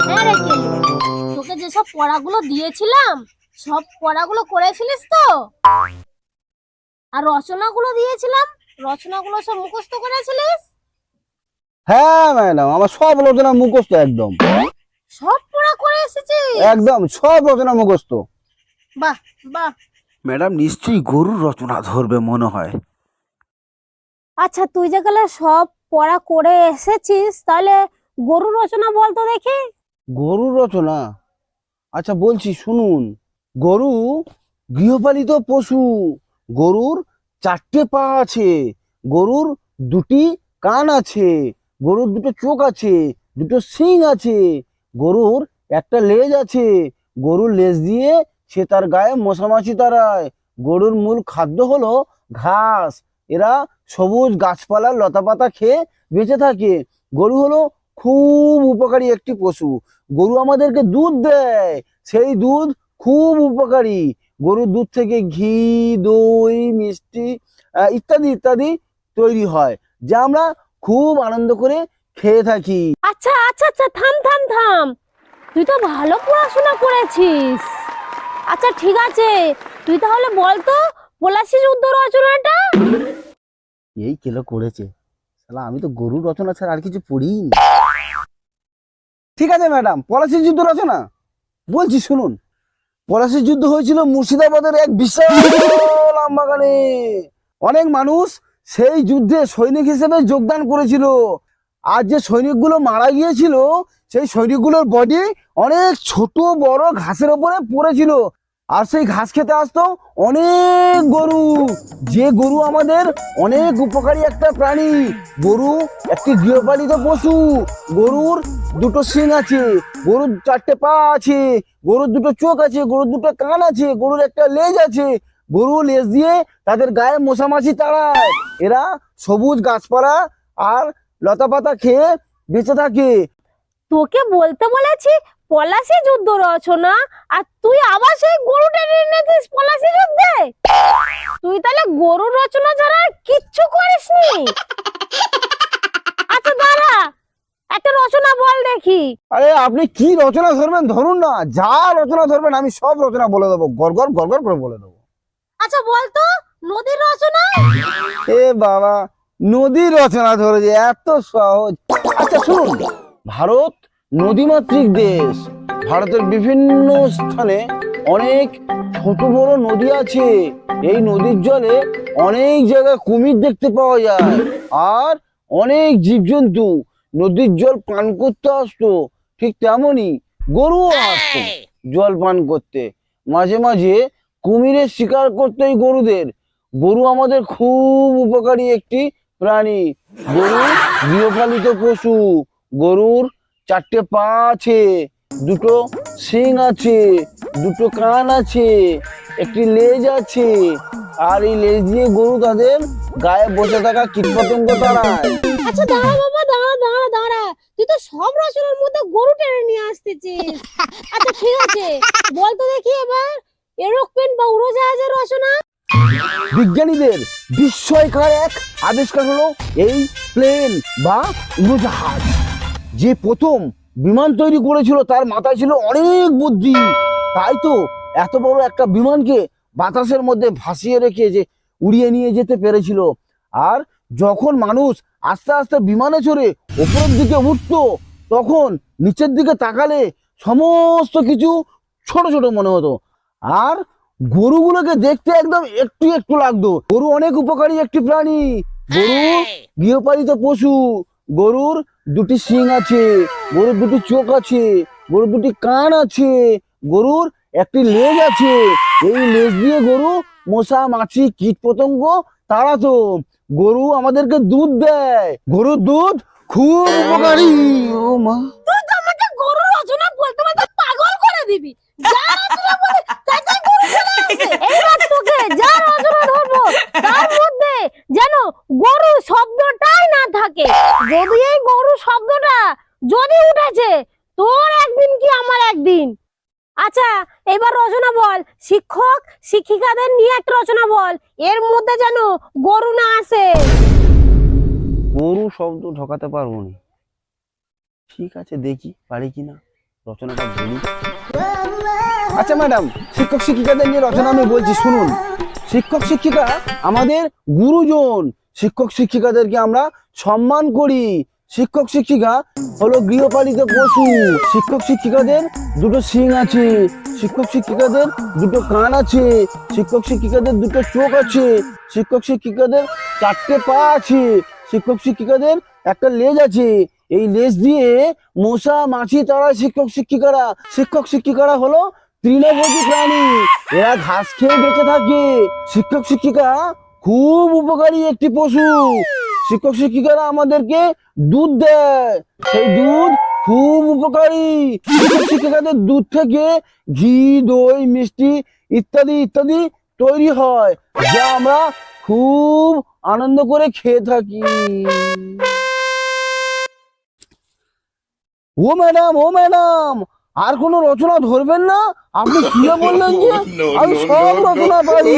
হ্যাঁ রে কেলু, তোকে যেসব পড়াগুলো দিয়েছিলাম সব পড়াগুলো করেছিলিস তো? আর রচনাগুলো দিয়েছিলাম, রচনাগুলো সব মুখস্থ করেছিলিস? হ্যাঁ ম্যাডাম, আমার সব রচনা মুখস্থ একদম। সব পড়া করে এসেছিস? একদম সব রচনা মুখস্থ। বাহ বাহ। ম্যাডাম নিশ্চয়ই গরুর রচনা ধরবে মনে হয়। আচ্ছা, তুই যে গেলে সব পড়া করে এসেছিস, তাহলে গরুর রচনা বলতো দেখি। গরুর রচনা? আচ্ছা বলছি শুনুন। গরু গৃহপালিত পশু। গরুর চারটে পা আছে। গরুর দুটি কান আছে। গরুর দুটো চোখ আছে। দুটো শিং আছে। গরুর একটা লেজ আছে। গরুর লেজ দিয়ে সে তার গায়ে মশামাছি তাড়ায়। গরুর মূল খাদ্য হলো ঘাস। এরা সবুজ গাছপালার লতাপাতা খেয়ে বেঁচে থাকে। গরু হলো খুব উপকারী একটি পশু। গরু আমাদেরকে দুধ দেয়। সেই দুধ খুব উপকারী। গরুর দুধ থেকে ঘি, দই, মিষ্টি ইত্যাদি ইত্যাদি তৈরি হয়, যা আমরা খুব আনন্দ করে খেয়ে থাকি। আচ্ছা আচ্ছা আচ্ছা, থাম থাম থাম, তুই তো ভালো পড়াশোনা করেছিস। আচ্ছা ঠিক আছে, তুই তাহলে বলতো পলাশী যুদ্ধ রচনাটা। এই কেলো করেছে শালা, আমি তো গরুর রচনা ছাড়া আর কিছু পড়িনি। ঠিক আছে ম্যাডাম, পলাশীর যুদ্ধ রচনা বলছি শুনুন। পলাশীর যুদ্ধ হয়েছিল মুর্শিদাবাদের এক বিশাল আমবাগানে। অনেক মানুষ সেই যুদ্ধে সৈনিক হিসেবে যোগদান করেছিল। আর যে সৈনিকগুলো মারা গিয়েছিল, সেই সৈনিকগুলোর বডি অনেক ছোট বড় ঘাসের ওপরে পড়েছিল। আর সেই ঘাস খেতে আসতো অনেক গরু। যে গরু আমাদের অনেক উপকারী একটা প্রাণী। গরু একটি গৃহপালিত পশু। গরুর দুটো শিং আছে। গরুর চারটে পা আছে। গরুর দুটো চোখ আছে। গরুর দুটো কান আছে। গরুর একটা লেজ আছে। গরু লেজ দিয়ে তাদের গায়ে মশামাছি তাড়ায়। এরা সবুজ গাছপালা আর লতাপাতা খেয়ে বেঁচে থাকে। তোকে বলতে বলেছি পলাশী যুদ্ধ রচনা, আর তুই আবার সেই গরু টেনে এনেছিস পলাশী যুদ্ধে। তুই তাহলে গরুর রচনা ছাড়া আর কিচ্ছু করিসনি। আচ্ছা দাঁড়া, একটা রচনা বল দেখি। আরে আপনি কি রচনা ধরবেন ধরুন না, যা রচনা ধরবেন আমি সব রচনা বলে দেবো, গড়গড় গড়গড় করে বলে দেবো। আচ্ছা বলতো নদীর রচনা। এ বাবা, নদীর রচনা ধরেছে, এত সহজ। আচ্ছা শুনুন, ভারত নদীমাতৃক দেশ। ভারতের বিভিন্ন স্থানে অনেক ছোট বড় নদী আছে। এই নদীর জলে অনেক জায়গায় কুমির দেখতে পাওয়া যায়। আর অনেক জীবজন্তু নদীর জল পান করতে আসতো। ঠিক তেমনই গরুও আসতো জল পান করতে। মাঝে মাঝে কুমিরের শিকার করতো এই গরুদের। গরু আমাদের খুব উপকারী একটি প্রাণী। গরু গৃহপালিত পশু। গরুর চারটে পা আছে। দুটো শিং আছে। দুটো কান আছে। একটি লেজ আছে। আর এই লেজ দিয়ে গরু তাদের গায়ে বসে থাকা কীটপতঙ্গ তাড়ায়। আচ্ছা দাঁড়া বাবা, দাঁড়া দাঁড়া দাঁড়া, তুই তো সব রচনার মধ্যে গরু টেনে নিয়ে আসতেছিস। আচ্ছা ঠিক আছে, বলতো দেখি এবার এরোপ্লেন বা উড়োজাহাজের রচনা। বিজ্ঞানীদের বিস্ময়কর এক আবিষ্কার হলো এই প্লেন বা উড়োজাহাজ। যে প্রথম বিমান তৈরি করেছিল তার মাথায় ছিল অনেক বুদ্ধি। তাই তো এত বড় একটা বিমানকে বাতাসের মধ্যে ভাসিয়ে রেখে যে উড়িয়ে নিয়ে যেতে পেরেছিল। আর যখন মানুষ আস্তে আস্তে বিমানে চড়ে ওপরের দিকে উঠতো, তখন নিচের দিকে তাকালে সমস্ত কিছু ছোট ছোট মনে হতো। আর গরুগুলোকে দেখতে একদম একটু একটু লাগতো। গরু অনেক উপকারী একটি প্রাণী। গরু গৃহপালিত পশু। গরুর দুটি শিং আছে। গরুর দুটি চোখ আছে। গরুর দুটি কান আছে। গরুর একটি লেজ আছে। এই লেজ দিয়ে গরু মশা মাছি কীট পতঙ্গ তাড়াতো। গরু আমাদেরকে দুধ দেয়। গরুর দুধ খুব উপকারী। ও মা, তুই তো আমাকে গরু রচনা বলতে বলতে পাগল করে দিবি। যা রচনা বলে তাই তাই গরু চলে আসে। এইবার তোকে যা রচনা ধরবো তার মধ্যে যেন গরু শব্দটাই না থাকে। যদি এই গরু শব্দটা যদি উঠেছে, তোর একদিন কি আমার একদিন। আচ্ছা এবার রচনা বল, শিক্ষক শিক্ষিকাদের নিয়ে একটা রচনা বল, এর মধ্যে যেন গরু না আসে। গরু শব্দ ঢোকাতে পারবো না। ঠিক আছে, দেখি পারি কিনা। রচনাটা বলি। আচ্ছা ম্যাডাম, শিক্ষক শিক্ষিকাদের নিয়ে রচনা আমি বলছি, শুনুন। শিক্ষক শিক্ষিকা আমাদের গুরুজন। শিক্ষক শিক্ষিকাদেরকে আমরা সম্মান করি। শিক্ষক শিক্ষিকা হলো গৃহপালিত পশু। শিক্ষক শিক্ষিকাদের দুটো শিং আছে, শিক্ষক শিক্ষিকাদের দুটো কান আছে, শিক্ষক শিক্ষিকাদের দুটো চোখ আছে, শিক্ষক শিক্ষিকাদের 4টে পা আছে, শিক্ষক শিক্ষিকাদের একটা লেজ আছে। এই লেজ দিয়ে মশা মাছি তারা শিক্ষক শিক্ষিকারা। শিক্ষক শিক্ষিকারা হলো তৃণভোজী প্রাণী, এরা ঘাস খেয়ে বেঁচে থাকে। শিক্ষক শিক্ষিকা খুব উপকারী একটি পশু। শিক্ষক শিক্ষিকারা আমাদেরকে দুধ দেয়, সেই দুধ খুব উপকারী। শিক্ষক শিক্ষিকাদের দুধ থেকে ঘি, দই, মিষ্টি ইত্যাদি ইত্যাদি তৈরি হয়, যা আমরা খুব আনন্দ করে খেয়ে থাকি। ও ম্যাডাম, ও ম্যাডাম, আর কোনো রচনা ধরবেন না? আপনি কি বললেন যে আমি সব রচনা পারি।